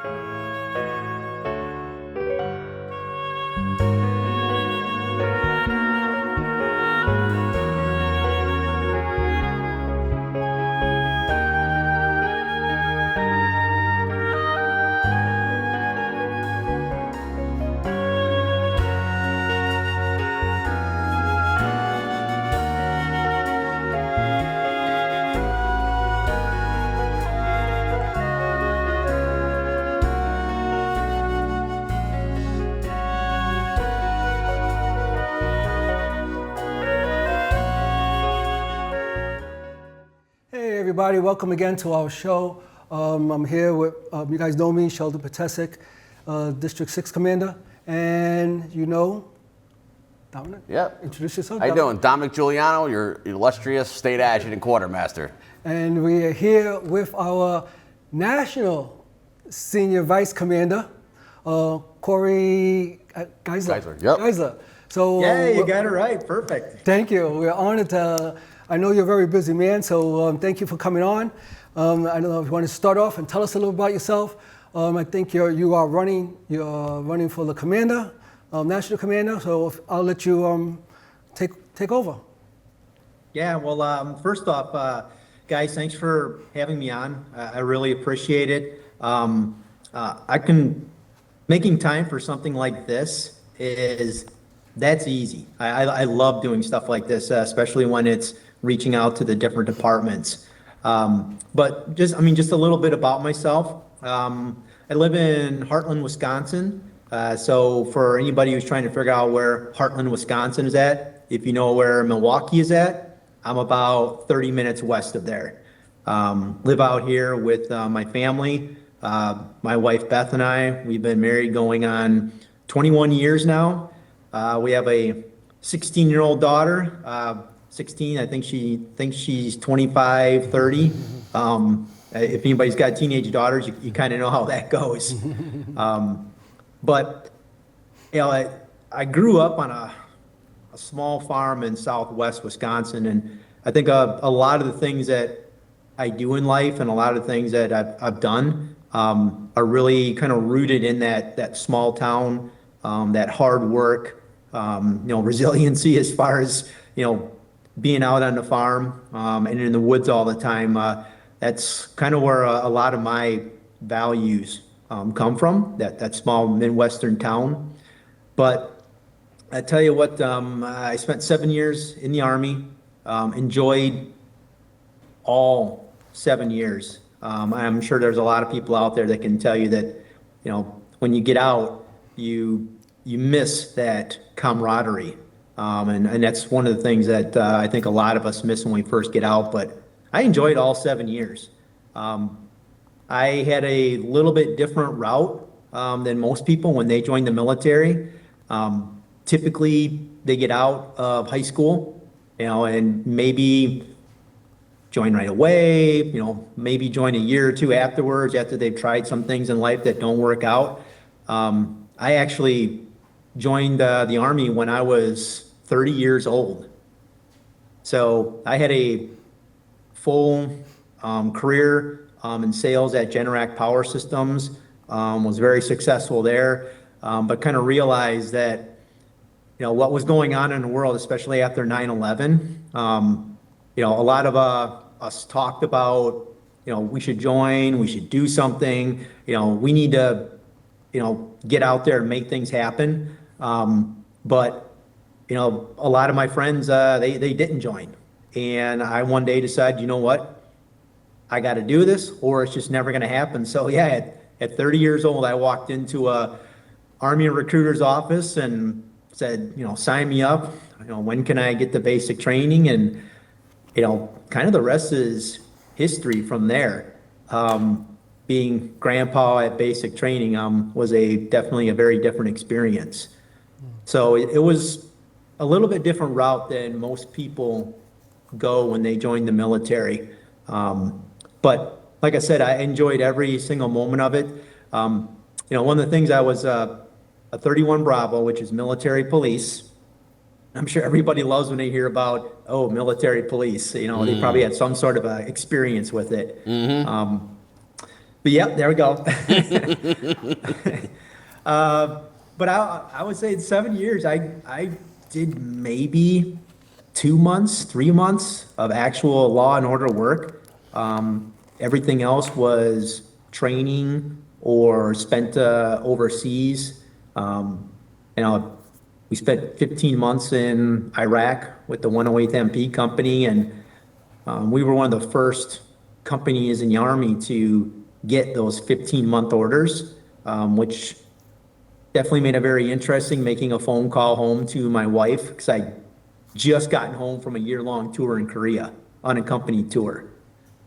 Hey everybody, welcome again to our show. I'm here with, you guys know me, Sheldon Patesic, District 6 Commander, and you know, Dominic? Yep. Introduce yourself. How you doing? Dominic Giuliano, your illustrious state adjutant quartermaster. And we are here with our National Senior Vice Commander, Corey Geisler. Yep. Geisler. So, yeah, you got it right. Perfect. Thank you. We're honored to. I know you're a very busy man, so thank you for coming on. I don't know if you want to start off and tell us a little about yourself. I think you're running for the commander, national commander. So I'll let you take over. Yeah. Well, first off, guys, thanks for having me on. I really appreciate it. Making time for something like this that's easy. I love doing stuff like this, especially when it's reaching out to the different departments. But just a little bit about myself. I live in Heartland, Wisconsin. So for anybody who's trying to figure out where Heartland, Wisconsin is at, if you know where Milwaukee is at, I'm about 30 minutes west of there. Live out here with my family. My wife Beth and I, we've been married going on 21 years now. We have a 16-year-old daughter. 16, I think she thinks she's 25, 30. If anybody's got teenage daughters, you kind of know how that goes. But you know, I grew up on a small farm in southwest Wisconsin, and I think a lot of the things that I do in life and a lot of the things that I've done are really kind of rooted in that small town, that hard work, resiliency as far as, being out on the farm and in the woods all the time. That's kind of where a lot of my values come from, that small Midwestern town. But I tell you what, I spent 7 years in the Army, enjoyed all 7 years. I'm sure there's a lot of people out there that can tell you that, when you get out, you miss that camaraderie. And that's one of the things that I think a lot of us miss when we first get out, but I enjoyed all 7 years. I had a little bit different route than most people when they join the military. Typically, they get out of high school, and maybe join right away, maybe join a year or two afterwards after they've tried some things in life that don't work out. I actually joined the Army when I was 30 years old. So I had a full career in sales at Generac Power Systems, was very successful there, but kind of realized that, what was going on in the world, especially after 9/11, a lot of us talked about, we should join, we should do something, we need to, get out there and make things happen. But a lot of my friends, they didn't join. And I one day decided, you know what, I got to do this or it's just never going to happen. So yeah, at 30 years old, I walked into a Army recruiter's office and said, sign me up. When can I get the basic training? And, kind of the rest is history from there. Being grandpa at basic training was definitely a very different experience. So it was a little bit different route than most people go when they join the military. But like I said, I enjoyed every single moment of it. One of the things, I was a 31 Bravo, which is military police. I'm sure everybody loves when they hear about, military police. They probably had some sort of experience with it. But yep, there we go. But I would say in 7 years, I did maybe 2 months, 3 months of actual law and order work. Everything else was training or spent overseas. You know, we spent 15 months in Iraq with the 108th MP company, and we were one of the first companies in the Army to get those 15-month orders, which definitely made it very interesting, making a phone call home to my wife, because I just gotten home from a year-long tour in Korea, unaccompanied tour.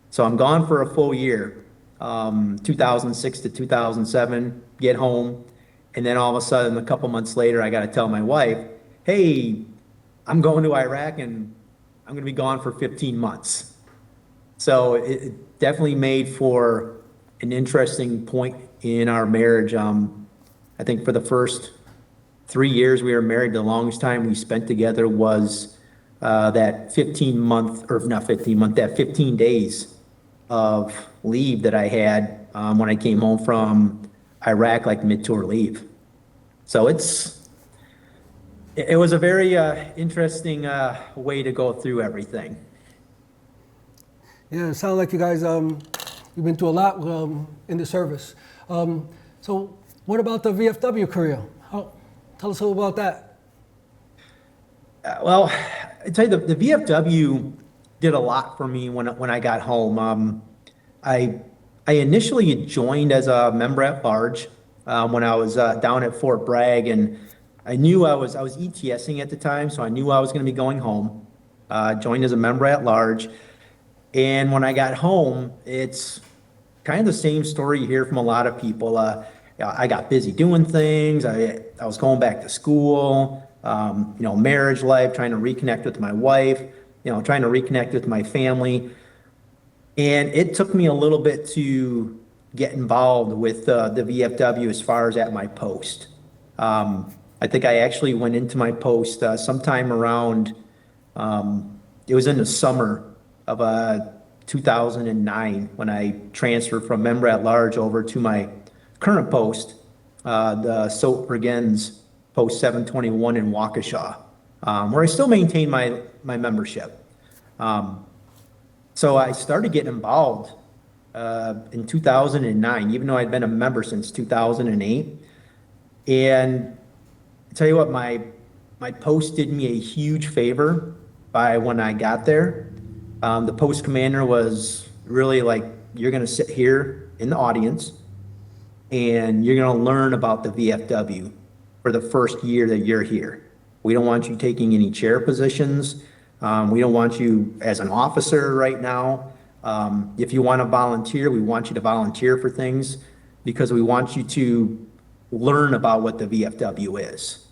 So I'm gone for a full year, 2006 to 2007, get home, and then all of a sudden, a couple months later, I got to tell my wife, hey, I'm going to Iraq and I'm going to be gone for 15 months. So it definitely made for an interesting point in our marriage. I think for the first 3 years we were married, the longest time we spent together was that 15-month, or not 15-month, that 15 days of leave that I had when I came home from Iraq, like mid-tour leave. So it was a very interesting way to go through everything. Yeah, it sounds like you guys, you've been through a lot in the service. So what about the VFW career? Tell us a little about that. Well, I tell you, the VFW did a lot for me when I got home. I initially joined as a member at large when I was down at Fort Bragg, and I knew I was ETSing at the time, so I knew I was going to be going home. Joined as a member at large, and when I got home, it's kind of the same story you hear from a lot of people. I got busy doing things. I was going back to school. Marriage life, trying to reconnect with my wife. Trying to reconnect with my family. And it took me a little bit to get involved with the VFW as far as at my post. I think I actually went into my post sometime around, it was in the summer of 2009 when I transferred from member at large over to my current post, the SOAP Brigands Post 721 in Waukesha, where I still maintain my membership. So I started getting involved in 2009, even though I'd been a member since 2008. And I tell you what, my post did me a huge favor by when I got there. The post commander was really like, you're going to sit here in the audience and you're going to learn about the VFW for the first year that you're here. We don't want you taking any chair positions. We don't want you as an officer right now. If you want to volunteer, we want you to volunteer for things because we want you to learn about what the VFW is.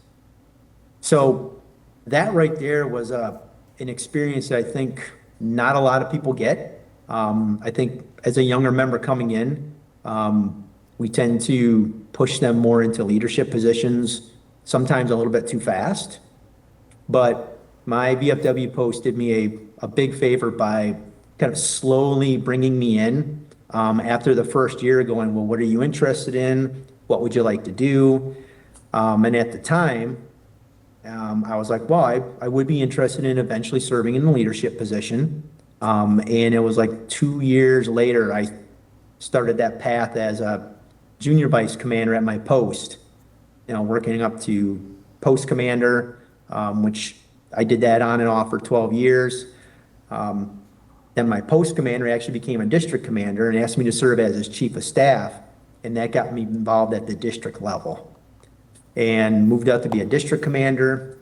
So that right there was an experience that I think not a lot of people get. I think as a younger member coming in, we tend to push them more into leadership positions, sometimes a little bit too fast. But my VFW post did me a big favor by kind of slowly bringing me in after the first year, going, well, what are you interested in? What would you like to do? And at the time, I was like, well, I would be interested in eventually serving in a leadership position. And it was like 2 years later, I started that path as a junior vice commander at my post, working up to post commander, which I did that on and off for 12 years. Then my post commander actually became a district commander and asked me to serve as his chief of staff. And that got me involved at the district level and moved up to be a district commander.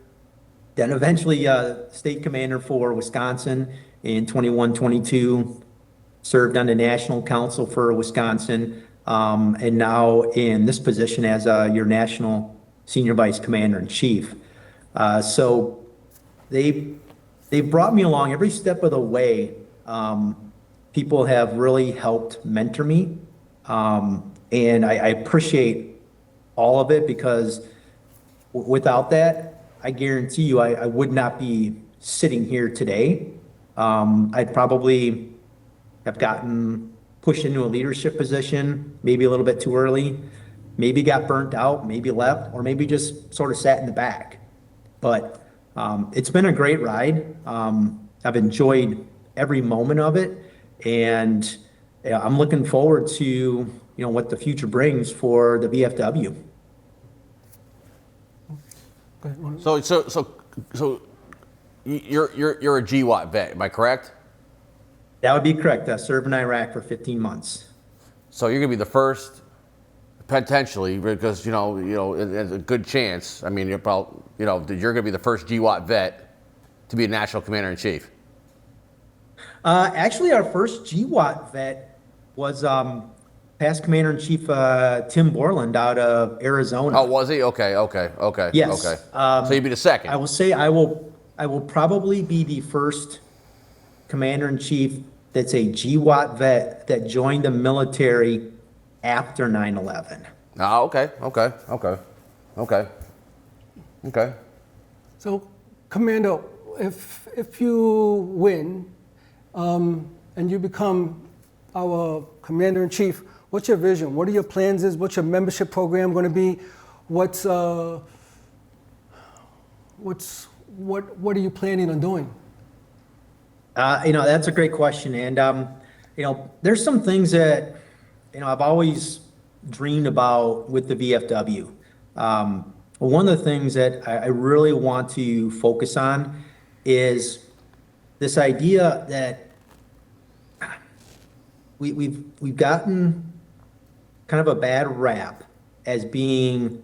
Then eventually state commander for Wisconsin in 21-22, served on the National Council for Wisconsin, and now in this position as your national senior vice commander in chief. So they brought me along every step of the way. People have really helped mentor me, and I appreciate all of it because without that, I guarantee you I would not be sitting here today. I'd probably have gotten pushed into a leadership position, maybe a little bit too early, maybe got burnt out, maybe left, or maybe just sort of sat in the back. But it's been a great ride. I've enjoyed every moment of it, and I'm looking forward to what the future brings for the VFW. Go ahead. So you're a GWAT vet, am I correct? That would be correct. I served in Iraq for 15 months. So you're gonna be the first, potentially, because it's a good chance. I mean, you're gonna be the first GWAT vet to be a national commander in chief. Actually, our first GWAT vet was past Commander in Chief Tim Borland out of Arizona. Oh, was he? Okay. Yes. Okay. So you'd be the second. I will say I will probably be the first Commander in Chief that's a GWAT vet that joined the military after 9/11. Oh, okay. So, Commander, if you win and you become our Commander in Chief, what's your vision? What are your plans? What's your membership program going to be? What are you planning on doing? That's a great question, and there's some things that I've always dreamed about with the VFW. One of the things that I really want to focus on is this idea that we've gotten kind of a bad rap as being,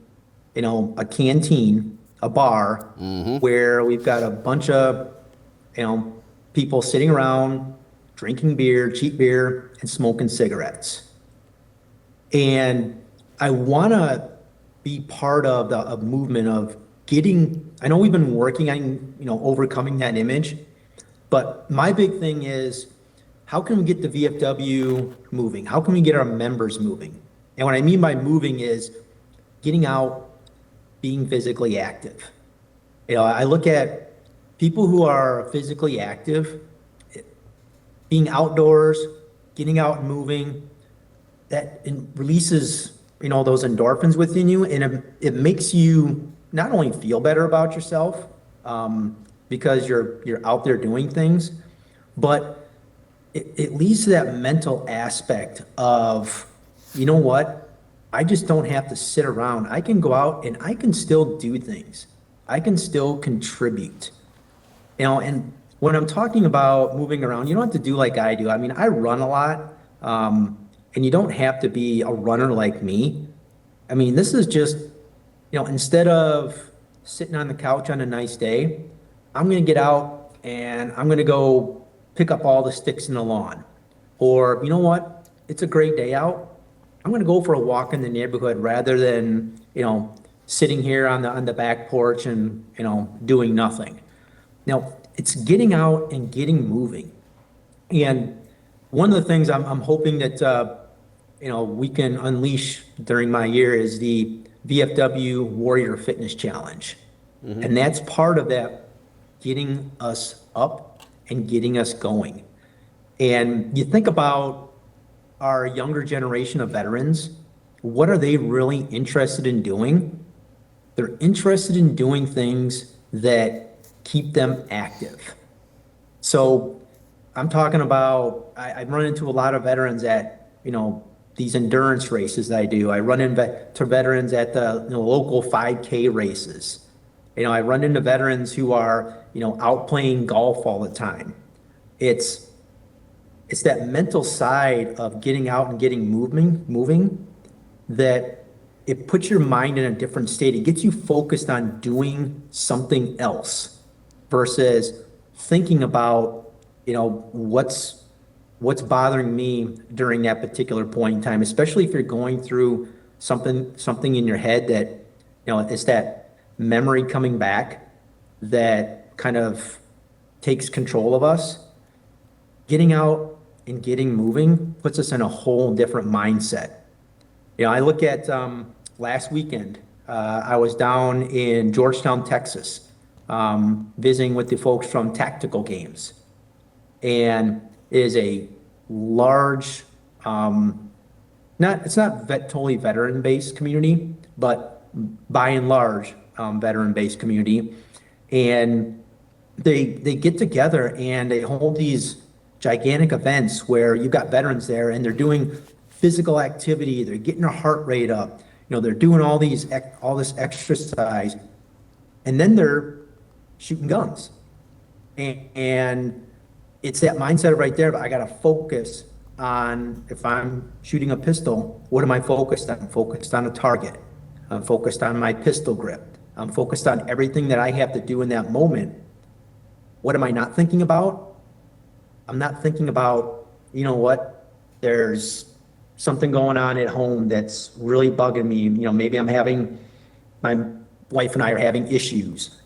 a canteen, a bar, where we've got a bunch of, people sitting around drinking beer, cheap beer, and smoking cigarettes. And I want to be part of the movement of I know we've been working on, overcoming that image, but my big thing is, how can we get the VFW moving? How can we get our members moving? And what I mean by moving is getting out, being physically active. I look at people who are physically active, being outdoors, getting out and moving, that releases, those endorphins within you, and it makes you not only feel better about yourself, because you're out there doing things, but it leads to that mental aspect of, what? I just don't have to sit around. I can go out and I can still do things. I can still contribute. And when I'm talking about moving around, you don't have to do like I do. I mean, I run a lot, and you don't have to be a runner like me. I mean, this is just, instead of sitting on the couch on a nice day, I'm going to get out and I'm going to go pick up all the sticks in the lawn. Or, you know what? It's a great day out. I'm going to go for a walk in the neighborhood rather than, sitting here on the back porch and, doing nothing. Now, it's getting out and getting moving. And one of the things I'm hoping that, we can unleash during my year is the VFW Warrior Fitness Challenge. And that's part of that, getting us up and getting us going. And you think about our younger generation of veterans, what are they really interested in doing? They're interested in doing things that keep them active. So I'm talking about, I run into a lot of veterans at, these endurance races that I do. I run into veterans at the local 5K races. I run into veterans who are, out playing golf all the time. It's that mental side of getting out and getting moving that it puts your mind in a different state. It gets you focused on doing something else versus thinking about, what's bothering me during that particular point in time, especially if you're going through something in your head that, it's that memory coming back that kind of takes control of us. Getting out and getting moving puts us in a whole different mindset. I look at last weekend, I was down in Georgetown, Texas, visiting with the folks from Tactical Games. And it is a large It's not totally veteran-based community, but by and large, veteran-based community. And they get together and they hold these gigantic events where you've got veterans there and they're doing physical activity, they're getting their heart rate up, they're doing all this exercise, and then they're shooting guns. And it's that mindset right there, but I gotta focus on, if I'm shooting a pistol, what am I focused on? I'm focused on a target. I'm focused on my pistol grip. I'm focused on everything that I have to do in that moment. What am I not thinking about? I'm not thinking about, there's something going on at home that's really bugging me. Maybe my wife and I are having issues.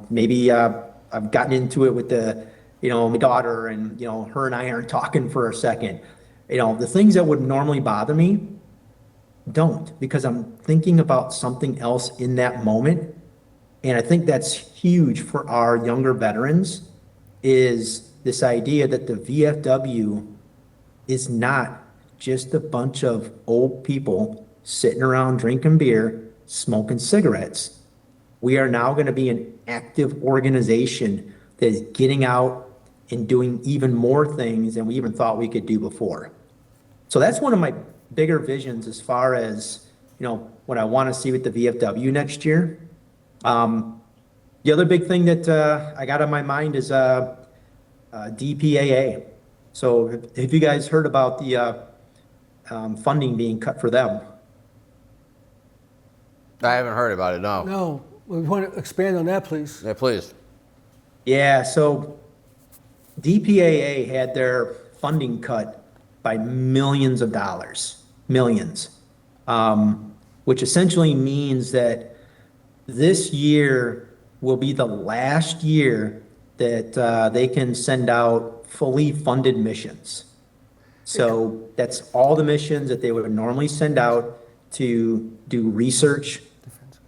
Maybe I've gotten into it with my daughter, and, her and I aren't talking for a second. The things that would normally bother me don't, because I'm thinking about something else in that moment. And I think that's huge for our younger veterans, is this idea that the VFW is not just a bunch of old people sitting around drinking beer, smoking cigarettes. We are now going to be an active organization that is getting out and doing even more things than we even thought we could do before. So that's one of my bigger visions as far as, what I want to see with the VFW next year. The other big thing that I got on my mind is DPAA. So have you guys heard about the funding being cut for them? I haven't heard about it, no. No, we want to expand on that, please. Yeah, please. Yeah, so DPAA had their funding cut by millions of dollars, millions, which essentially means that this year will be the last year that they can send out fully funded missions. So that's all the missions that they would normally send out to do research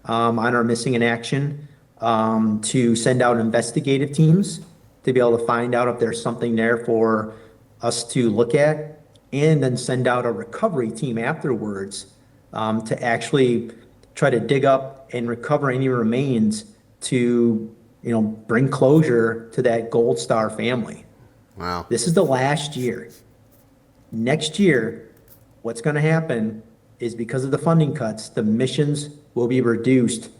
on our missing in action, to send out investigative teams to be able to find out if there's something there for us to look at, and then send out a recovery team afterwards to actually try to dig up and recover any remains to, bring closure to that Gold Star family. Wow. This is the last year. Next year, what's going to happen is, because of the funding cuts, the missions will be reduced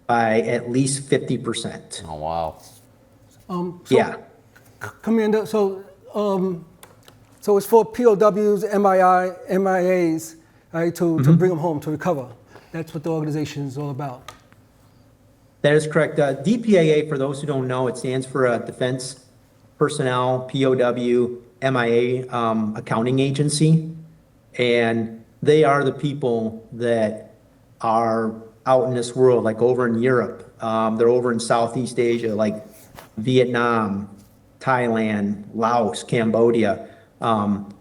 by at least 50%. Oh, wow. Yeah. Commander, so it's for POWs, MIAs, right, to bring them home, to recover. That's what the organization is all about. That is correct. DPAA, for those who don't know, it stands for Defense Personnel, POW, MIA Accounting Agency. And they are the people that are out in this world, like over in Europe. They're over in Southeast Asia, like Vietnam, Thailand, Laos, Cambodia,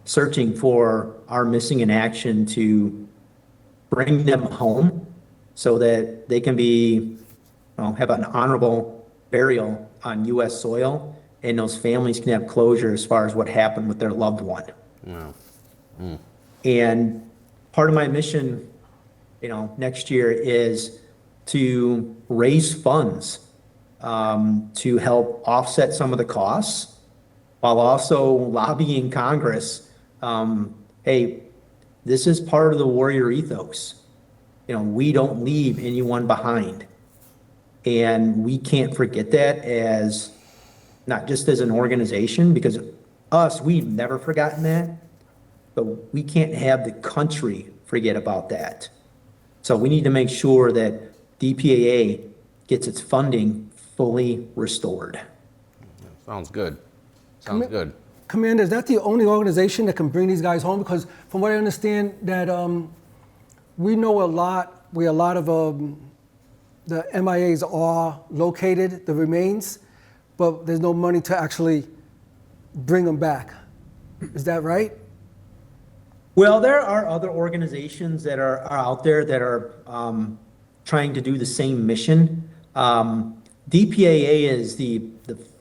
searching for our missing in action to bring them home so that they can be, have an honorable burial on U.S. soil, and those families can have closure as far as what happened with their loved one. Wow. And part of my mission, next year is to raise funds to help offset some of the costs, while also lobbying Congress. Hey, this is part of the warrior ethos. We don't leave anyone behind. And we can't forget that, as not just as an organization, because we've never forgotten that, but we can't have the country forget about that. So we need to make sure that DPAA gets its funding fully restored. Sounds good. Sounds good. Commander, is that the only organization that can bring these guys home? Because from what I understand, that we know a lot, where a lot of the MIAs are located, the remains, but there's no money to actually bring them back. Is that right? Well, there are other organizations that are out there that are trying to do the same mission. DPAA is the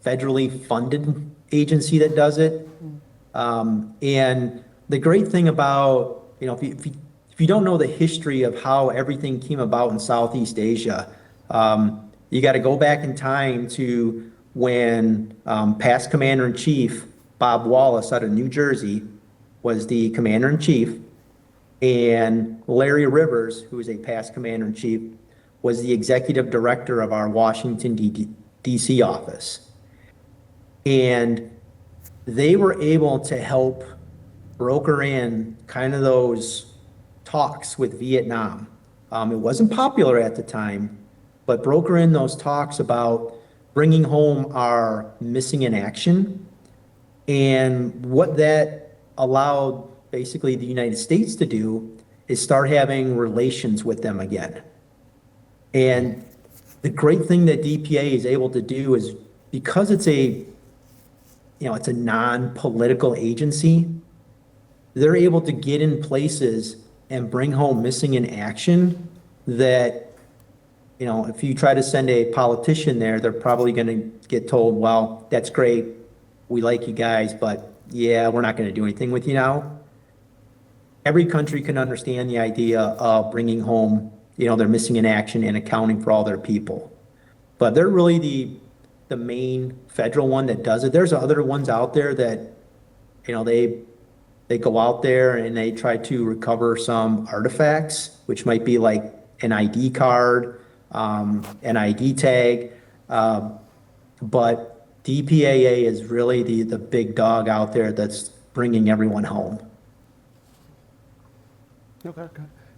federally funded agency that does it. And the great thing about, if you don't know the history of how everything came about in Southeast Asia, you got to go back in time to when past Commander-in-Chief Bob Wallace out of New Jersey was the Commander-in-Chief, and Larry Rivers, who is a past Commander-in-Chief, was the Executive Director of our Washington, D.C. office. And they were able to help broker in kind of those talks with Vietnam. It wasn't popular at the time, but broker in those talks about bringing home our missing in action. And what that allowed basically the United States to do is start having relations with them again. And the great thing that DPA is able to do is, because it's a non-political agency, they're able to get in places and bring home missing in action that, if you try to send a politician there, they're probably going to get told, well, that's great, we like you guys, but yeah, we're not going to do anything with you now. Every country can understand the idea of bringing home, their missing in action and accounting for all their people. But they're really the main federal one that does it. There's other ones out there that, they go out there and they try to recover some artifacts, which might be like an ID card, an ID tag. But DPAA is really the big dog out there that's bringing everyone home. Okay.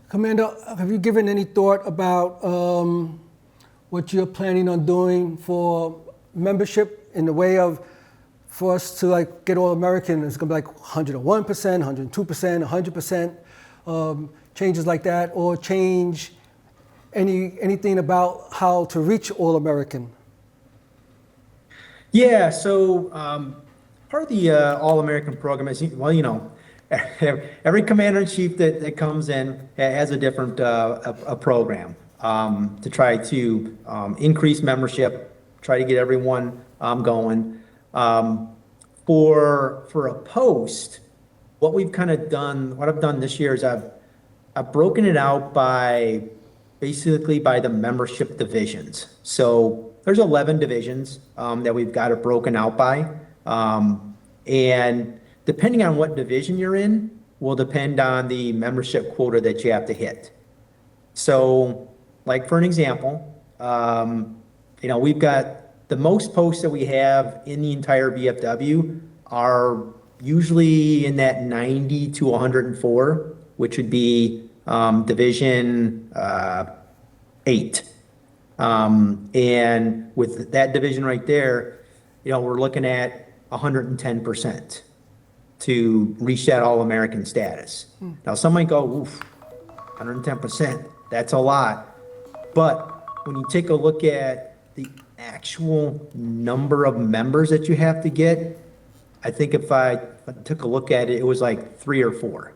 Commander, have you given any thought about what you're planning on doing for membership in the way of, for us to get all American? It's going to be 101%, 102%, 100%, changes like that, or change anything about how to reach all American? Yeah, so part of the All American program is, every commander-in-chief that comes in has a different a program to try to increase membership, try to get everyone going. For a post, what I've done this year is I've broken it out by the membership divisions. So there's 11 divisions that we've got it broken out by, and depending on what division you're in will depend on the membership quota that you have to hit. So, for an example, we've got the most posts that we have in the entire VFW are usually in that 90 to 104, which would be Division 8. And with that division right there, we're looking at 110%. To reach that All-American status. Now, some might go, oof, 110%, that's a lot. But when you take a look at the actual number of members that you have to get, I think if I took a look at it, it was like 3 or 4.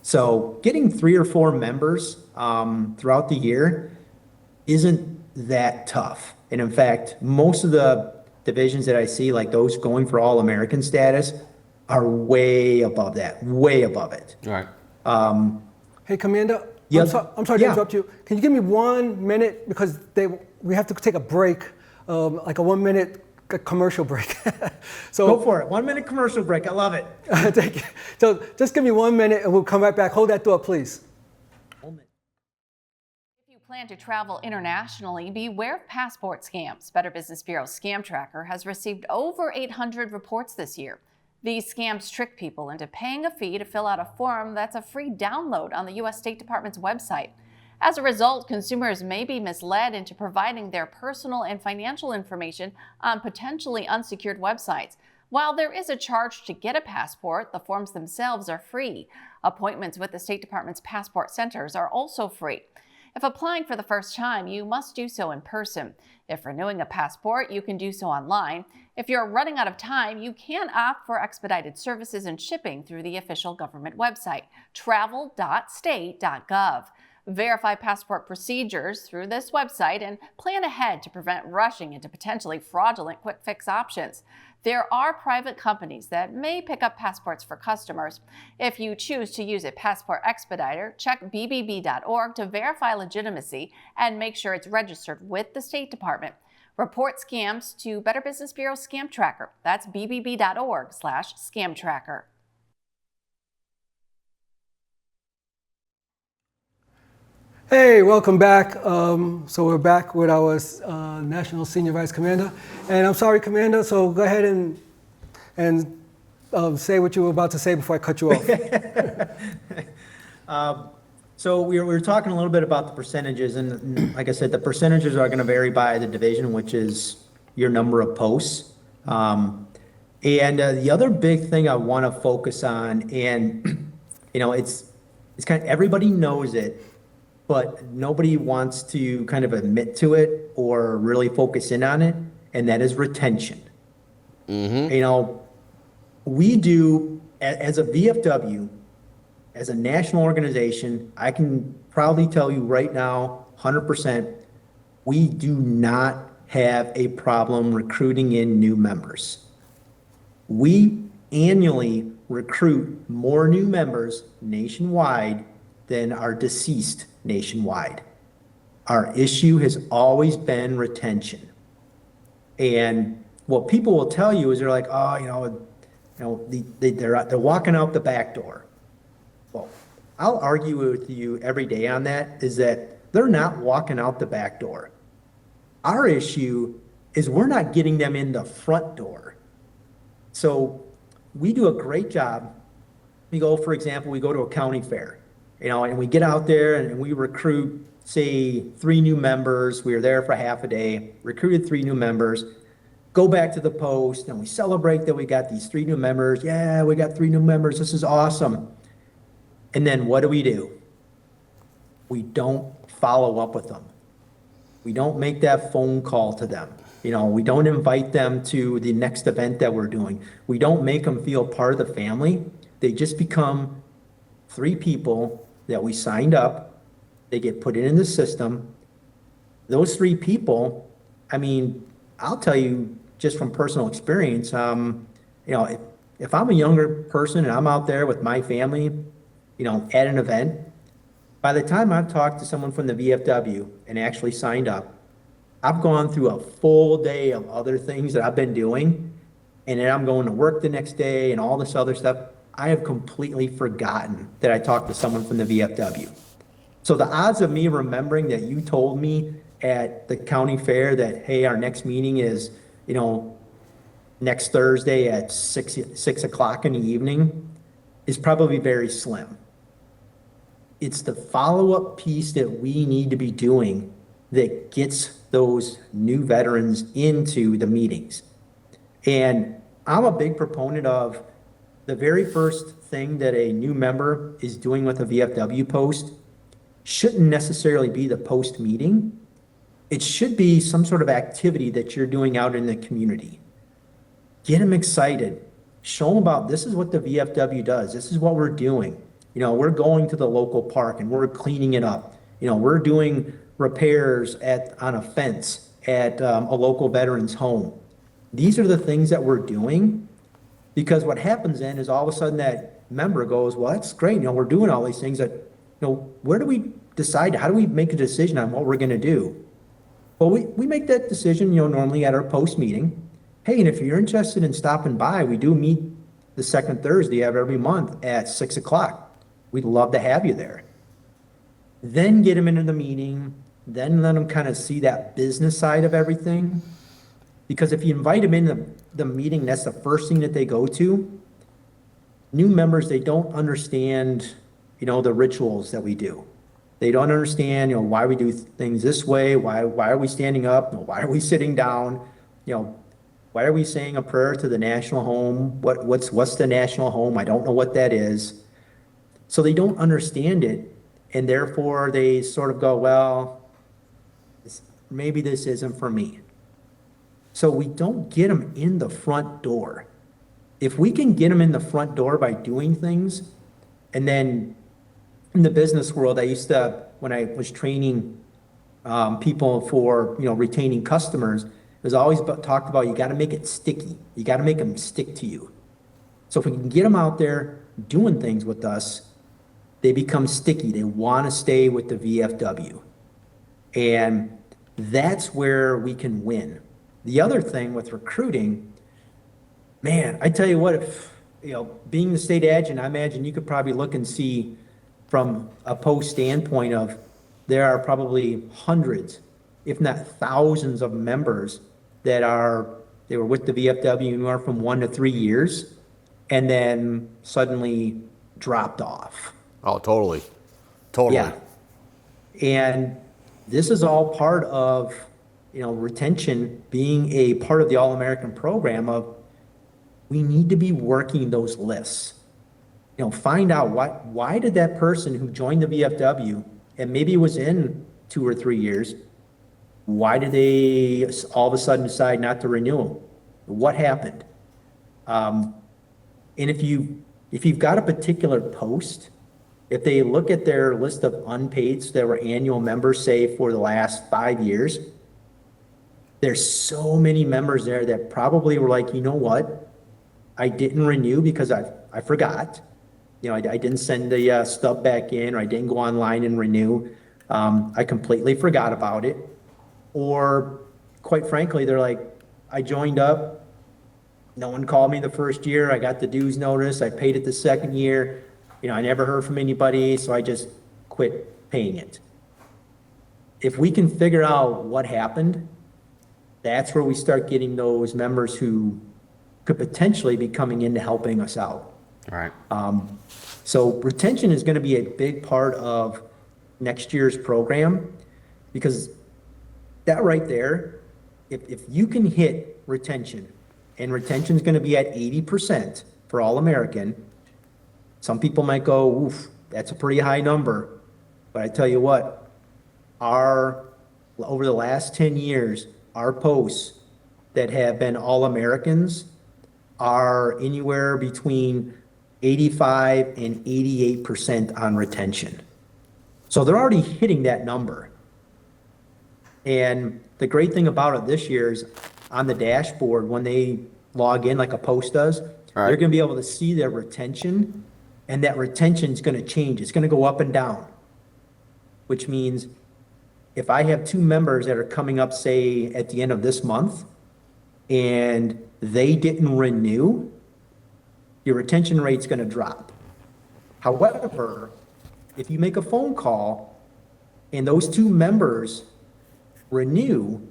So getting 3 or 4 members throughout the year isn't that tough. And in fact, most of the divisions that I see, like those going for All-American status, are way above that, way above it. All right. Hey, Commander, Yeah. I'm sorry to Yeah. interrupt you. Can you give me 1 minute, because we have to take a break, like a 1 minute commercial break. So Go for it. 1 minute commercial break. I love it. thank you. So just give me 1 minute and we'll come right back. Hold that thought, please. If you plan to travel internationally, beware of passport scams. Better Business Bureau Scam Tracker has received over 800 reports this year. These scams trick people into paying a fee to fill out a form that's a free download on the U.S. State Department's website. As a result, consumers may be misled into providing their personal and financial information on potentially unsecured websites. While there is a charge to get a passport, the forms themselves are free. Appointments with the State Department's passport centers are also free. If applying for the first time, you must do so in person. If renewing a passport, you can do so online. If you're running out of time, you can opt for expedited services and shipping through the official government website, travel.state.gov. Verify passport procedures through this website and plan ahead to prevent rushing into potentially fraudulent quick fix options. There are private companies that may pick up passports for customers. If you choose to use a passport expediter, check bbb.org to verify legitimacy and make sure it's registered with the State Department. Report scams to Better Business Bureau Scam Tracker. That's bbb.org/scam tracker. Hey, welcome back. So we're back with our National Senior Vice Commander. And I'm sorry, Commander, so go ahead and say what you were about to say before I cut you off. So we were talking a little bit about the percentages, and like I said, the percentages are going to vary by the division, which is your number of posts. The other big thing I want to focus on, and it's kind of everybody knows it, but nobody wants to kind of admit to it or really focus in on it, and that is retention. We do, as a VFW, as a national organization, I can proudly tell you right now, 100%, we do not have a problem recruiting in new members. We annually recruit more new members nationwide than are deceased nationwide. Our issue has always been retention. And what people will tell you is they're like, oh, they're walking out the back door. Well, I'll argue with you every day on that, is that they're not walking out the back door. Our issue is we're not getting them in the front door. So we do a great job. We go, for example, we go to a county fair, and we get out there and we recruit, say, 3 new members. We were there for half a day, recruited 3 new members, go back to the post, and we celebrate that we got these 3 new members. Yeah, we got 3 new members. This is awesome. And then what do? We don't follow up with them. We don't make that phone call to them. We don't invite them to the next event that we're doing. We don't make them feel part of the family. They just become 3 people that we signed up. They get put in the system. Those 3 people, I'll tell you just from personal experience, if I'm a younger person and I'm out there with my family, at an event, by the time I've talked to someone from the VFW and actually signed up, I've gone through a full day of other things that I've been doing, and then I'm going to work the next day and all this other stuff. I have completely forgotten that I talked to someone from the VFW. So the odds of me remembering that you told me at the county fair that, hey, our next meeting is, next Thursday at 6 o'clock in the evening is probably very slim. It's the follow-up piece that we need to be doing that gets those new veterans into the meetings. And I'm a big proponent of the very first thing that a new member is doing with a VFW post shouldn't necessarily be the post meeting. It should be some sort of activity that you're doing out in the community. Get them excited. Show them about this is what the VFW does. This is what we're doing. We're going to the local park and we're cleaning it up. We're doing repairs on a fence at a local veteran's home. These are the things that we're doing, because what happens then is all of a sudden that member goes, well, that's great. We're doing all these things that, where do we decide? How do we make a decision on what we're going to do? Well, we make that decision, normally at our post meeting. Hey, and if you're interested in stopping by, we do meet the second Thursday of every month at 6 o'clock. We'd love to have you there. Then get them into the meeting, then let them kind of see that business side of everything. Because if you invite them in the meeting, that's the first thing that they go to. New members, they don't understand, the rituals that we do. They don't understand, why we do things this way, why are we standing up, why are we sitting down, why are we saying a prayer to the national home? What's the national home? I don't know what that is. So they don't understand it, and therefore they sort of go, well, maybe this isn't for me. So we don't get them in the front door. If we can get them in the front door by doing things, and then in the business world, I used to, when I was training people for, retaining customers, there's always talked about you got to make it sticky. You got to make them stick to you. So if we can get them out there doing things with us, they become sticky. They want to stay with the VFW. And that's where we can win. The other thing with recruiting, man, I tell you what, if, being the state adjutant, I imagine you could probably look and see from a post standpoint of there are probably hundreds, if not thousands of members they were with the VFW anywhere from 1 to 3 years and then suddenly dropped off. Oh, totally. Totally. Yeah. And this is all part of, retention being a part of the All-American program of we need to be working those lists. Find out why did that person who joined the VFW and maybe was in 2 or 3 years, why did they all of a sudden decide not to renew them? What happened? And if you've got a particular post, if they look at their list of unpaids that were annual members, say for the last 5 years, there's so many members there that probably were like, you know what? I didn't renew because I forgot. I didn't send the stub back in, or I didn't go online and renew. I completely forgot about it. Or quite frankly, they're like, I joined up, no one called me the first year, I got the dues notice, I paid it the second year, I never heard from anybody, so I just quit paying it. If we can figure out what happened, that's where we start getting those members who could potentially be coming in to helping us out. All right. So retention is going to be a big part of next year's program, because that right there, if you can hit retention, and retention is going to be at 80% for All-American, some people might go, oof, that's a pretty high number. But I tell you what, over the last 10 years, our posts that have been All-Americans are anywhere between 85 and 88% on retention. So they're already hitting that number. And the great thing about it this year is on the dashboard, when they log in like a post does, they're going to be able to see their retention, and that retention is going to change. It's going to go up and down, which means if I have 2 members that are coming up, say, at the end of this month, and they didn't renew, your retention rate's going to drop. However, if you make a phone call and those 2 members renew,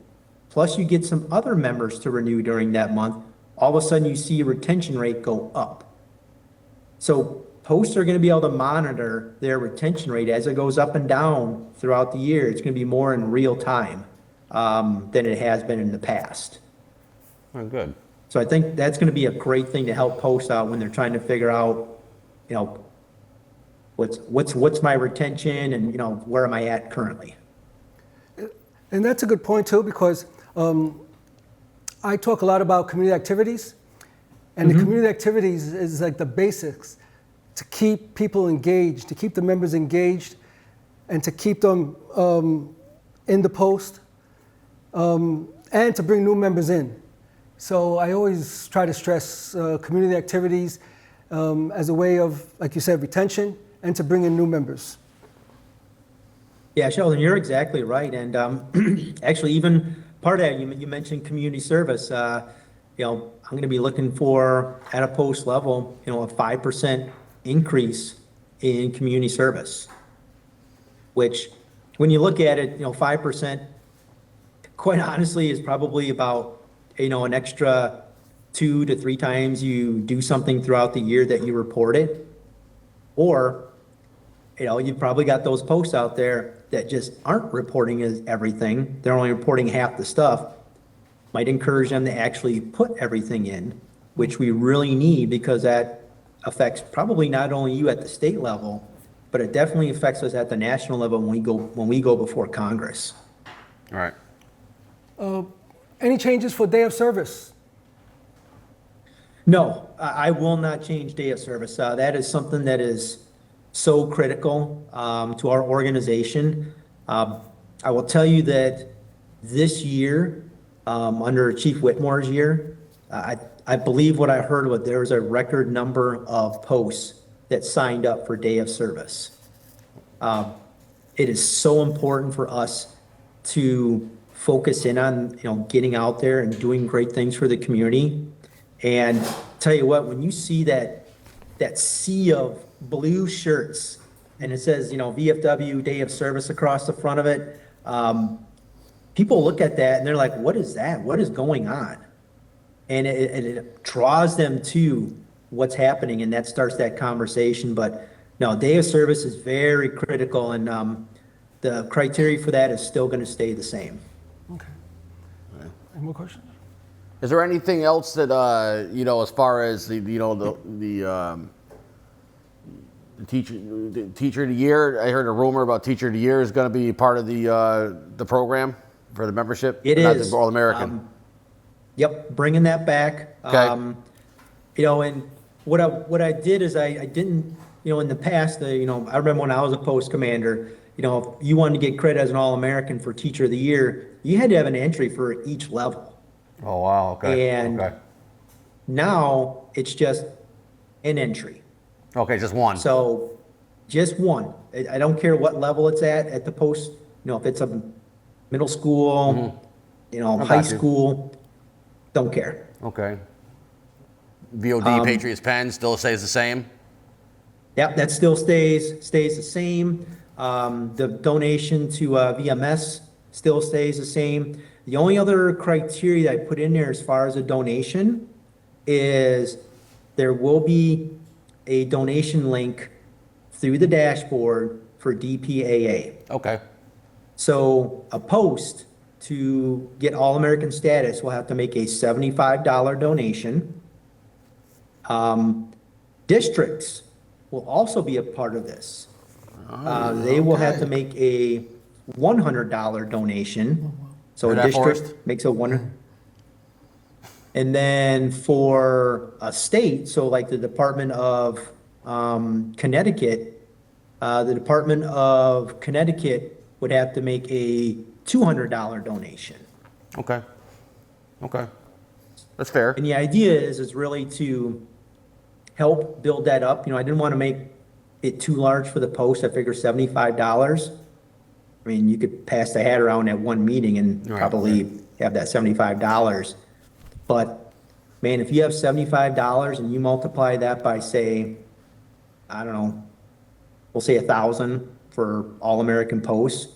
plus you get some other members to renew during that month, all of a sudden you see your retention rate go up. So posts are going to be able to monitor their retention rate as it goes up and down throughout the year. It's going to be more in real time than it has been in the past. Oh, good. So I think that's going to be a great thing to help posts out when they're trying to figure out, what's my retention, and where am I at currently. And that's a good point too, because I talk a lot about community activities, and the community activities is like the basics to keep people engaged, to keep the members engaged, and to keep them in the post, and to bring new members in. So I always try to stress community activities as a way of, like you said, retention, and to bring in new members. Yeah, Sheldon, you're exactly right. And actually, even part of that, you mentioned community service. I'm going to be looking for, at a post level, a 5% increase in community service, which when you look at it, 5%, quite honestly, is probably about, an extra 2 to 3 times you do something throughout the year that you report it. Or, you've probably got those posts out there that just aren't reporting as everything. They're only reporting half the stuff. Might encourage them to actually put everything in, which we really need, because that affects probably not only you at the state level, but it definitely affects us at the national level when we go before Congress. All right. Any changes for day of service? No, I will not change day of service. That is something that is so critical to our organization. I will tell you that this year, under Chief Whitmore's year. I believe what I heard was there was a record number of posts that signed up for day of service. It is so important for us to focus in on, getting out there and doing great things for the community. And tell you what, when you see that sea of blue shirts and it says, VFW Day of Service across the front of it, people look at that and they're like, what is that? What is going on? And it draws them to what's happening, and that starts that conversation. But no, Day of Service is very critical, and the criteria for that is still going to stay the same. Okay. Any more questions? Is there anything else that as far as the teacher of the year? I heard a rumor about teacher of the year is going to be part of the program for the membership. It Not is the All-American. Yep, bringing that back. Okay. And what I did is I didn't, in the past, I remember when I was a post commander, if you wanted to get credit as an All-American for Teacher of the Year, you had to have an entry for each level. Oh wow. Okay. And okay. Now it's just an entry. Okay, just one. So just one. I don't care what level it's at the post, if it's a middle school, high you. school, don't care. Okay. VOD Patriots pen still stays the same. Yep, that still stays the same. The donation to VMS still stays the same. The only other criteria that I put in there as far as a donation is there will be a donation link through the dashboard for DPAA. Okay. So a post to get All-American status will have to make a $75 donation. Districts will also be a part of this. They will have to make a $100 donation. So Heard a that, district Forrest? makes a 100. And then for a state, so like the Department of Connecticut, would have to make a $200 donation. Okay. Okay. That's fair. And the idea is really to help build that up. I didn't want to make it too large for the post. I figure $75. I mean, you could pass the hat around at one meeting and Right, probably have that $75. But man, if you have $75 and you multiply that by, say, I don't know, we'll say 1,000 for All-American posts,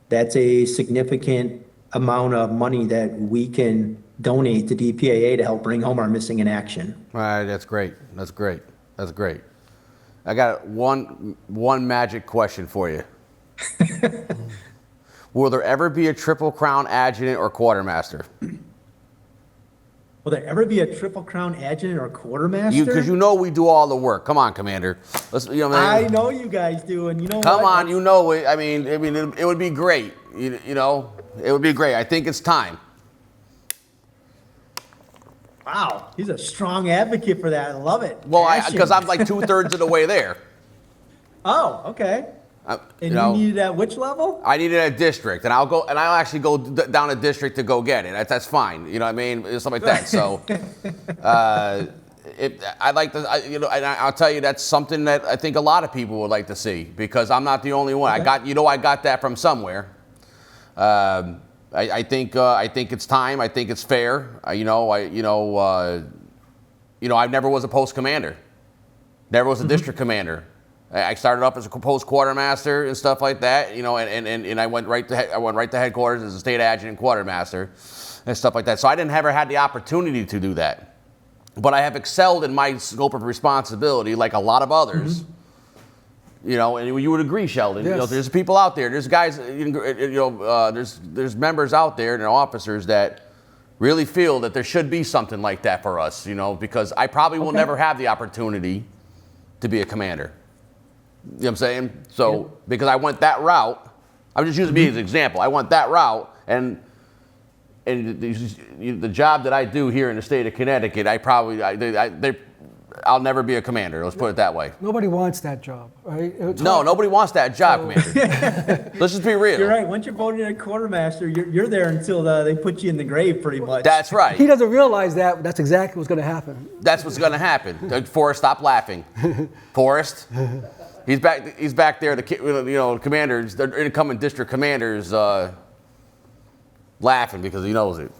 that's a significant amount of money that we can donate to DPAA to help bring home our missing in action. All right, that's great. That's great. That's great. I got one magic question for you. Will there ever be a Triple Crown adjutant or quartermaster? Will there ever be a Triple Crown adjutant or quartermaster? Because we do all the work. Come on, Commander. Let's, I know you guys do, and Come what? on, it. I mean, it would be great. It would be great. I think it's time. Wow, he's a strong advocate for that. I love it. Well, Passion. because I'm like 2/3 of the way there. Oh, okay. And you needed at which level? I needed a district, and I'll actually go down a district to go get it. That's fine. You know what I mean? Something like that. So, I'd like to, and I'll tell you that's something that I think a lot of people would like to see because I'm not the only one. Okay. I got that from somewhere. I think it's time. I think it's fair. I never was a post commander. Never was a district commander. I started up as a post quartermaster and stuff like that, and I went right to headquarters as a state adjutant quartermaster and stuff like that. So I didn't ever had the opportunity to do that, but I have excelled in my scope of responsibility, like a lot of others. And you would agree, Sheldon. Yes. There's people out there. There's guys. There's members out there and officers that really feel that there should be something like that for us. Because I probably will never have the opportunity to be a commander. You know what I'm saying? So, because I went that route, I'm just using me as an example. I went that route, and the job that I do here in the state of Connecticut, I'll never be a commander. Let's put it that way. Nobody wants that job, right? It's No, hard. nobody wants that job, Commander. Let's just be real. You're right. Once you're voted in a quartermaster, you're there until they put you in the grave, pretty much. That's right. He doesn't realize that, but that's exactly what's going to happen. That's what's going to happen. Forrest, stop laughing. Forrest, he's back there. The commanders, the incoming district commanders, laughing because he knows it.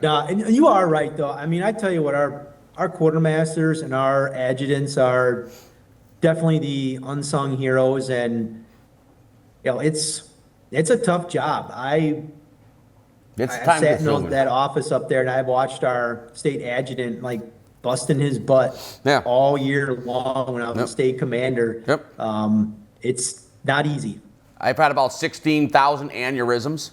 No, and you are right, though. I mean, I tell you what, our quartermasters and our adjutants are definitely the unsung heroes, and it's a tough job. I It's sat in that office up there, and I've watched our state adjutant like busting his butt Yeah. all year long when I was a state commander. Yep. It's not easy. I've had about 16,000 aneurysms.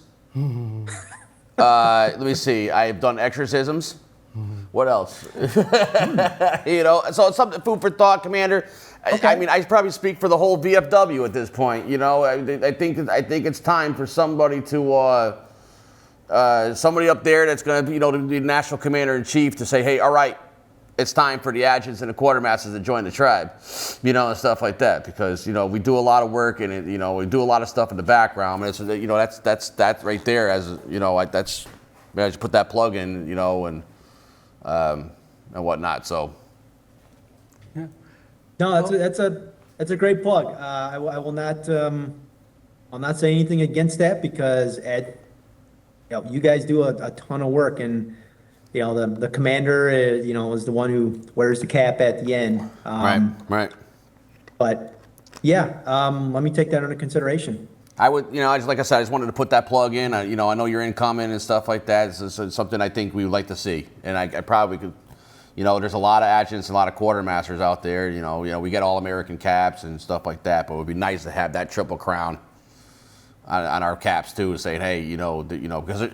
Let me see. I've done exorcisms. What else? So it's something, food for thought, Commander. Okay. I mean, I probably speak for the whole VFW at this point. I think it's time for somebody to somebody up there that's going to be the national commander in chief to say, hey, all right, it's time for the adjutants and the quartermasters to join the tribe, and stuff like that, because we do a lot of work and we do a lot of stuff in the background. And it's that's right there as that's I just put that plug in, and whatnot. So Yeah. No, that's a great plug. I will not I'll not say anything against that because you guys do a ton of work, and the commander is the one who wears the cap at the end. right. But yeah, let me take that under consideration. I would, like I said, I just wanted to put that plug in. I know you're incoming and stuff like that. It's something I think we would like to see, and I probably could. There's a lot of adjutants, a lot of quartermasters out there. We get all-American caps and stuff like that, but it would be nice to have that triple crown on our caps too, saying, hey, because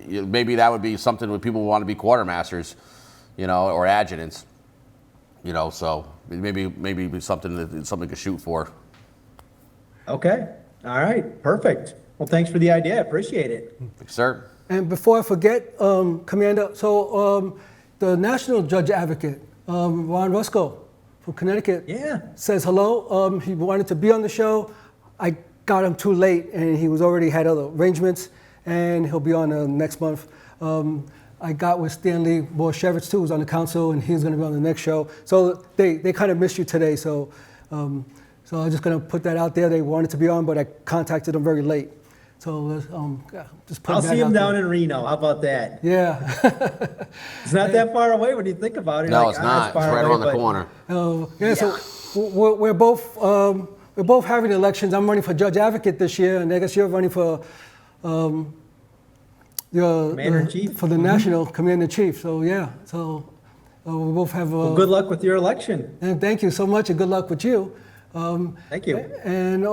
maybe that would be something when people want to be quartermasters, or adjutants, So maybe something to shoot for. Okay. All right. Perfect. Well, thanks for the idea. I appreciate it. Yes, sir. And before I forget, Commander, so the National Judge Advocate, Ron Rusko from Connecticut, says hello. He wanted to be on the show. I got him too late, and he was already had other arrangements, and he'll be on next month. I got with Stanley Borshevitz too, who's on the council, and he's going to be on the next show. So they kind of missed you today. So I'm just going to put that out there. They wanted to be on, but I contacted them very late. So just put I'll that see him out down there. in Reno. How about that? Yeah. It's not that far away when you think about it. No, Like, it's not. It's far right away, around the but- corner. Yeah. So we're both having elections. I'm running for Judge Advocate this year, and I guess you're running for Commander-in-Chief? for the National Commander-in-Chief. So yeah. So we both have. Well, good luck with your election. And thank you so much, and good luck with you. Thank you. And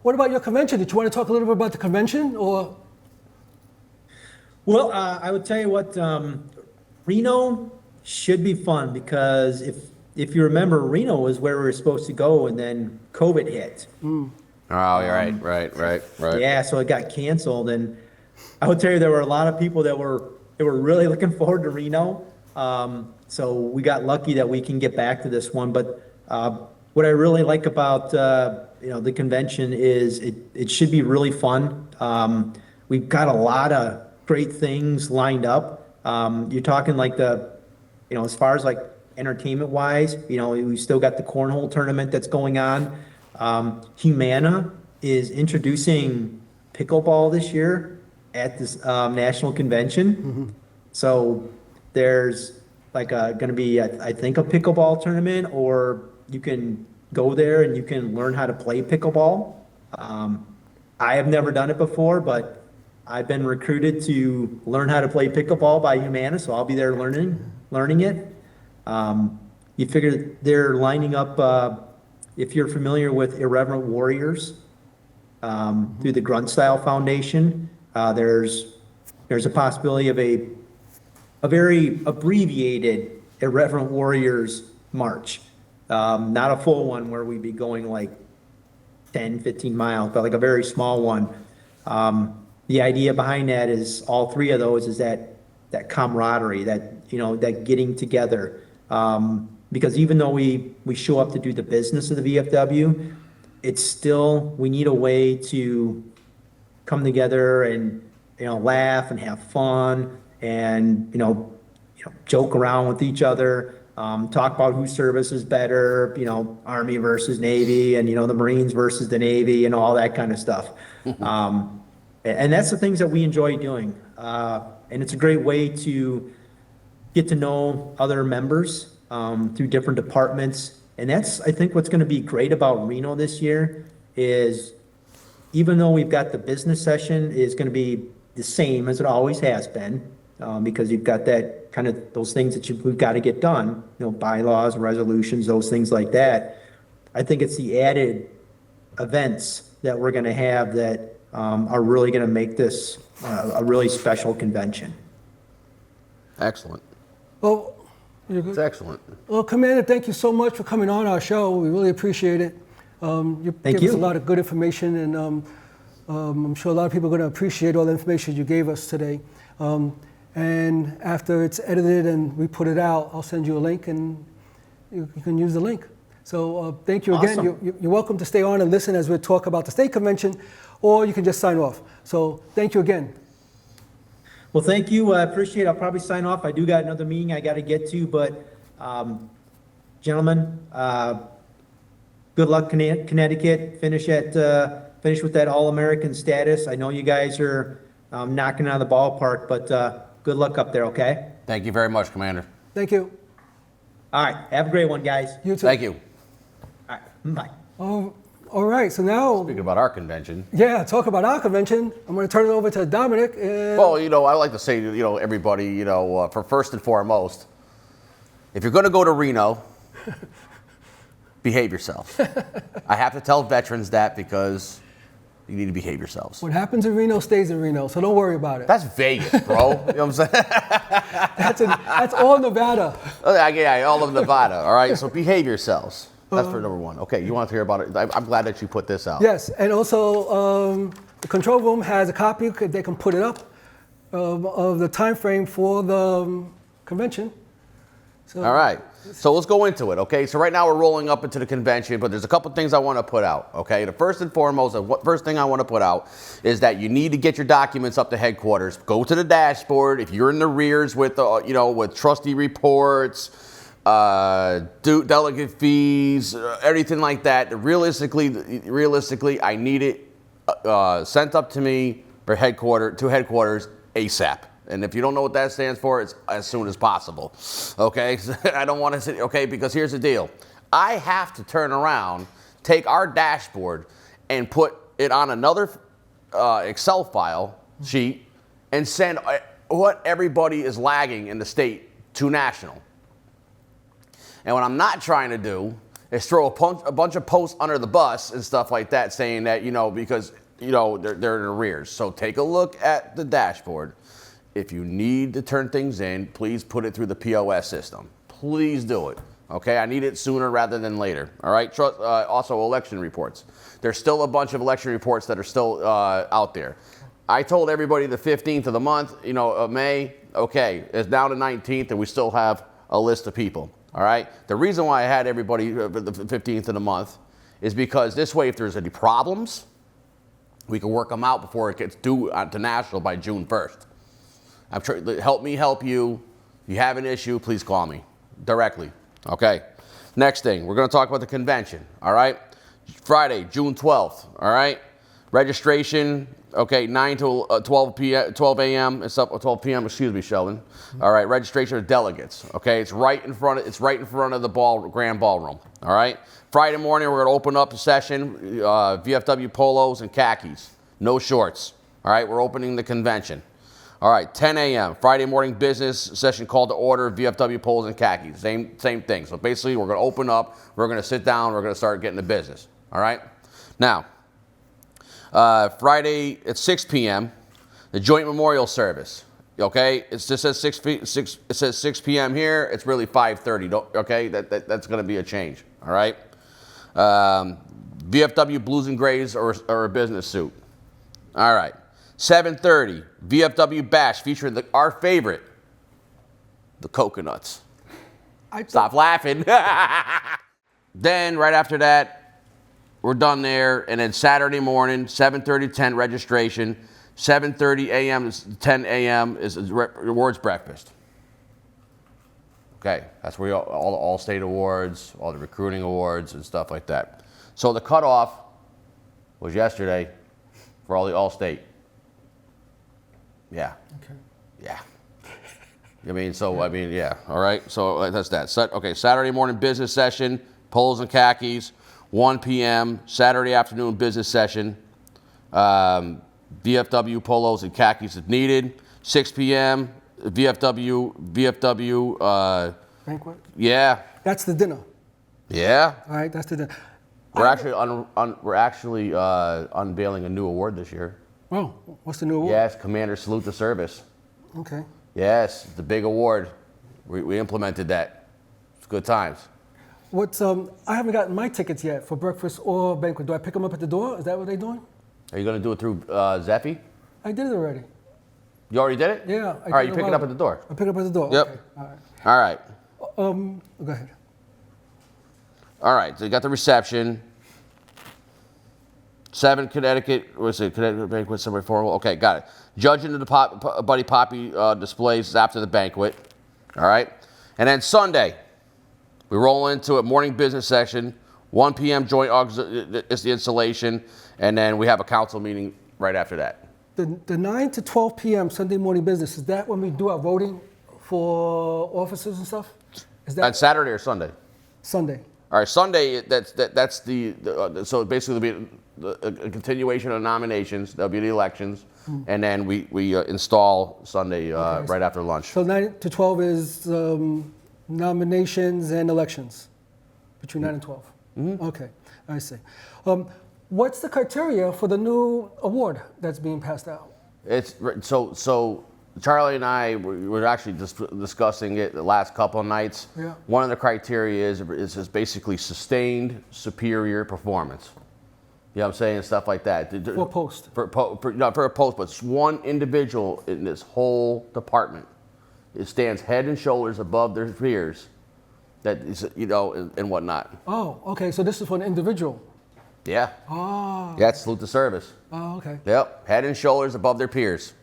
what about your convention? Did you want to talk a little bit about the convention, or? Well, I would tell you what, Reno should be fun because if you remember, Reno was where we were supposed to go, and then COVID hit. Oh, you're right. Yeah, so it got canceled, and I would tell you there were a lot of people that were really looking forward to Reno. So we got lucky that we can get back to this one. But what I really like about the convention is it should be really fun. We've got a lot of great things lined up. You're talking like as far as like entertainment wise, we still got the cornhole tournament that's going on. Humana is introducing pickleball this year at this national convention. Mm-hmm. So there's like going to be, I think, a pickleball tournament, or you can go there and you can learn how to play pickleball. I have never done it before, but I've been recruited to learn how to play pickleball by Humana, so I'll be there learning it. You figure they're lining up, if you're familiar with Irreverent Warriors, through the Grunt Style Foundation, there's a possibility of a very abbreviated Irreverent Warriors march. Not a full one where we'd be going like 10, 15 miles, but like a very small one. The idea behind that is all three of those is that camaraderie, that that getting together. Because even though we show up to do the business of the VFW, it's still, we need a way to come together and, laugh and have fun and, joke around with each other, talk about whose service is better, Army versus Navy and, the Marines versus the Navy and all that kind of stuff. And that's the things that we enjoy doing. And it's a great way to get to know other members through different departments. And that's, I think, what's going to be great about Reno this year is even though we've got the business session is going to be the same as it always has been, because you've got that kind of those things that we've got to get done, bylaws, resolutions, those things like that. I think it's the added events that we're going to have that are really going to make this a really special convention. Excellent. Well, It's excellent. well, Commander, thank you so much for coming on our show. We really appreciate it. You gave us a lot of good information, and I'm sure a lot of people are going to appreciate all the information you gave us today. And after it's edited and we put it out, I'll send you a link, and you can use the link. So thank you again. Awesome. You're welcome to stay on and listen as we talk about the state convention, or you can just sign off. So thank you again. Well, thank you. I appreciate it. I'll probably sign off. I do got another meeting I got to get to, but gentlemen, good luck, Connecticut. Finish with that All-American status. I know you guys are knocking out of the ballpark, but good luck up there, okay? Thank you very much, Commander. Thank you. All right. Have a great one, guys. You too. Thank you. All right. Bye. All right, so now, Speaking about our convention. yeah, talk about our convention. I'm going to turn it over to Dominic. And Well, I like to say, everybody, for first and foremost, if you're going to go to Reno, behave yourselves. I have to tell veterans that because you need to behave yourselves. what happens in Reno stays in Reno, so don't worry about it. That's Vegas, bro. You know what I'm saying? That's all Nevada. Yeah, all of Nevada. All right, so behave yourselves. That's for number one. Okay, you want to hear about it? I'm glad that you put this out. Yes, and also the control room has a copy. They can put it up of the time frame for the convention. So, All right, so let's go into it, okay? So right now we're rolling up into the convention, but there's a couple things I want to put out, okay? The first and foremost, first thing I want to put out is that you need to get your documents up to headquarters. Go to the dashboard. If you're in the rears with, with trustee reports, delegate fees, everything like that, realistically, I need it sent up to me to headquarters ASAP. And if you don't know what that stands for, it's as soon as possible. Okay? I don't want to say, okay, because here's the deal. I have to turn around, take our dashboard, and put it on another Excel file sheet and send what everybody is lagging in the state to national. And what I'm not trying to do is throw a bunch of posts under the bus and stuff like that saying that, because, they're in arrears. So take a look at the dashboard. If you need to turn things in, please put it through the POS system. Please do it. Okay, I need it sooner rather than later. All right, also election reports. There's still a bunch of election reports that are still out there. I told everybody the 15th of the month, of May, okay, it's now the 19th and we still have a list of people. All right, the reason why I had everybody the 15th of the month is because this way, if there's any problems, we can work them out before it gets due to national by June 1st. I'm trying to help me help you. If you have an issue, please call me directly. Okay. Next thing, we're going to talk about the convention. All right. Friday, June 12th. All right. Registration. Okay, 9 to 12 a.m. It's up 12 p.m. Excuse me, Sheldon. All right. Registration of delegates. Okay. It's right in front of the grand ballroom. All right. Friday morning, we're going to open up the session. VFW polos and khakis. No shorts. All right. We're opening the convention. All right, 10 a.m., Friday morning business session called to order, VFW polos and khakis, same thing. So basically, we're going to open up, we're going to sit down, we're going to start getting to business, all right? Now, Friday at 6 p.m., the joint memorial service, okay? It just says 6 p.m. here, it's really 5:30, okay? That's going to be a change, all right? VFW blues and grays or a business suit, all right. 7:30, VFW Bash featuring our favorite, the coconuts. I Stop laughing. Then right after that, we're done there, and then Saturday morning, 7:30 to 10 registration, 7:30 a.m. to 10 a.m. is awards breakfast. Okay, that's where all the All-State awards, all the recruiting awards and stuff like that. So the cutoff was yesterday for all the All-State. Yeah. Okay. Yeah. Yeah. All right. So that's that. Okay. Saturday morning business session, polos and khakis. 1 p.m. Saturday afternoon business session. VFW polos and khakis if needed. 6 p.m. VFW. Banquet? Yeah. That's the dinner. Yeah. All right, that's the dinner. We're actually unveiling a new award this year. Oh, what's the new award? Yes, Commander Salute to Service. Okay. Yes, it's the big award. We implemented that. It's good times. I haven't gotten my tickets yet for breakfast or banquet. Do I pick them up at the door? Is that what they're doing? Are you going to do it through Zeffy? I did it already. You already did it? Yeah. All right, you pick it up at the door. I pick it up at the door. Yep. Okay. All right. All right. Go ahead. All right, so you got the reception. 7 Connecticut, what's it? Connecticut banquet, somewhere formal. Okay, got it. Judging the Buddy Poppy displays after the banquet. All right. And then Sunday, we roll into a morning business session. 1 p.m. joint is the installation, and then we have a council meeting right after that. The 9 to 12 p.m. Sunday morning business, is that when we do our voting for officers and stuff? Is On that Saturday or Sunday? Sunday? All right, Sunday. That's so basically it'll be a continuation of nominations. There'll be the elections, and then we install Sunday right after lunch. So 9 to 12 is nominations and elections between 9 and 12. Mm-hmm. Okay, I see. What's the criteria for the new award that's being passed out? It's so Charlie and I were actually discussing it the last couple of nights. Yeah. One of the criteria is basically sustained superior performance. You know what I'm saying? Stuff like that. For a post. For a post, but it's one individual in this whole department. It stands head and shoulders above their peers. That is, and whatnot. Oh, okay. So this is for an individual. Yeah. Oh. Yeah, it's salute to service. Oh, okay. Yep. Head and shoulders above their peers.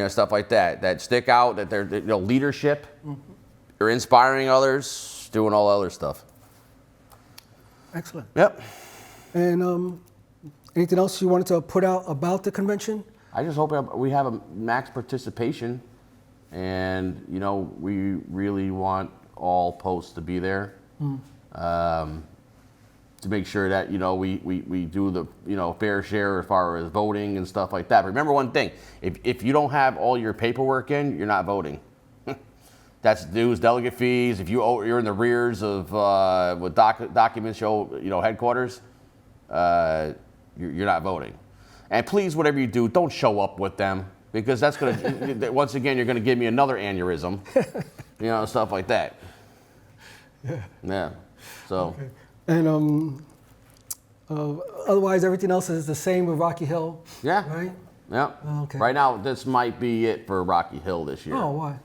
Stuff like that. That stick out, that they're leadership, or inspiring others, doing all other stuff. Excellent. Yep. And anything else you wanted to put out about the convention? I just hope we have a max participation, and we really want all posts to be there. To make sure that we do the fair share as far as voting and stuff like that. But remember one thing: if you don't have all your paperwork in, you're not voting. That's dues, delegate fees. If you're in the rears of what documents show headquarters, you're not voting. And please, whatever you do, don't show up with them, because that's gonna once again you're gonna give me another aneurysm. Stuff like that. Yeah. So. Okay. And otherwise, everything else is the same with Rocky Hill. Yeah. Right. Yeah. Okay. Right now, this might be it for Rocky Hill this year. Oh, why?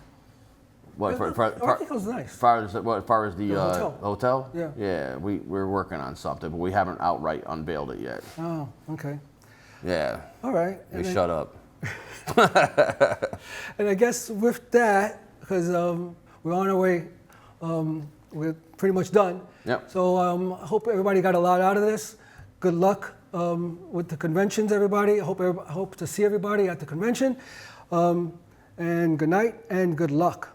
What Rocky Hill's nice. As far as the hotel? Yeah. Yeah, we're working on something, but we haven't outright unveiled it yet. Oh, okay. Yeah. All right. Shut up. And I guess with that, because we're on our way, we're pretty much done. Yep. So I hope everybody got a lot out of this. Good luck with the conventions, everybody. I hope to see everybody at the convention. And good night and good luck.